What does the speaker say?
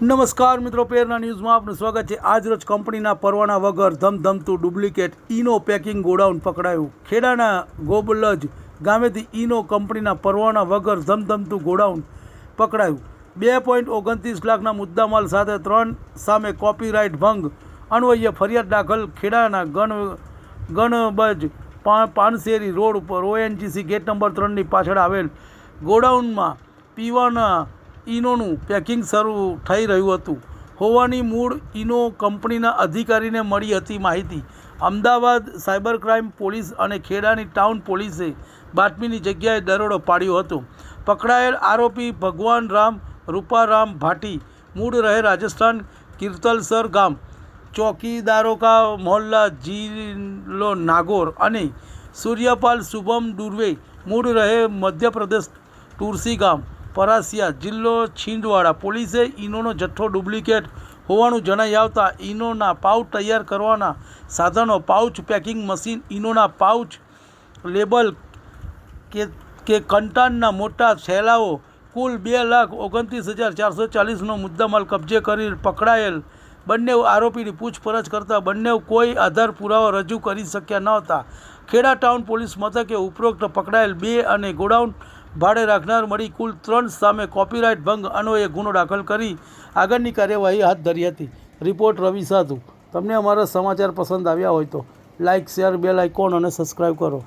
નમસ્કાર મિત્રો, પ્રેરણા ન્યૂઝમાં આપનું સ્વાગત છે। આજરોજ કંપનીના પરવાના વગર ધમધમતું ડુપ્લિકેટ ઈનો પેકિંગ ગોડાઉન પકડાયું। ખેડાના ગોબલજ ગામેથી ઈનો કંપનીના પરવાના વગર ધમધમતું ગોડાઉન પકડાયું। 2.29 લાખના મુદ્દામાલ સાથે 3 સામે કોપીરાઇટ ભંગ અન્વયે ફરિયાદ દાખલ। ખેડાના ગણબજ પાનશેરી રોડ ઉપર ONGC ગેટ નંબર 3ની પાછળ આવેલ ગોડાઉનમાં પીવાના ઈનોનું પેકિંગ શરૂ થઈ રહ્યું હતું હોવાની મૂળ ઈનો કંપનીના અધિકારીને મળી હતી માહિતી। અમદાવાદ સાયબર ક્રાઇમ પોલીસ અને ખેડાની ટાઉન પોલીસે બાતમીની જગ્યાએ દરોડો પાડ્યો હતો। પકડાયેલ આરોપી ભગવાન રામ રૂપારામ ભાટી મૂળ રહે રાજસ્થાન કિર્તલસર ગામ, ચોકીદારો કા મોહલ્લા જિલ્લો નાગોર અને સૂર્યપાલ શુભમ દુર્વે મૂળ રહે મધ્યપ્રદેશ ટુરસી ગામ પરાસિયા જિલ્લો છીંદવાડા। પોલીસે ઈનોનો જથ્થો ડુપ્લિકેટ હોવાનું જણાઈ આવતા ઈનોના પાઉચ તૈયાર કરવાના સાધનો, પાઉચ પેકિંગ મશીન, ઈનોના પાઉચ લેબલ કે કંટાનના મોટા થેલાઓ કુલ 2,29,440નો મુદ્દામાલ કબજે કરી પકડાયેલ બંને આરોપીની પૂછપરછ કરતા બંને કોઈ આધાર પુરાવા રજૂ કરી શક્યા ન હતા। ખેડા ટાઉન પોલીસ મથકે ઉપરોક્ત પકડાયેલ 2 અને ગોડાઉન ભાડે રાખનાર મળી કુલ 3 સામે કોપીરાઇટ ભંગ અન્વયે ગુનો દાખલ કરી આગળની કાર્યવાહી હાથ ધરી હતી। રિપોર્ટ રવિ સાધુ। તમને અમારા સમાચાર પસંદ આવ્યા હોય તો લાઇક, શેર, બેલ આઇકોન અને સબસ્ક્રાઈબ કરો।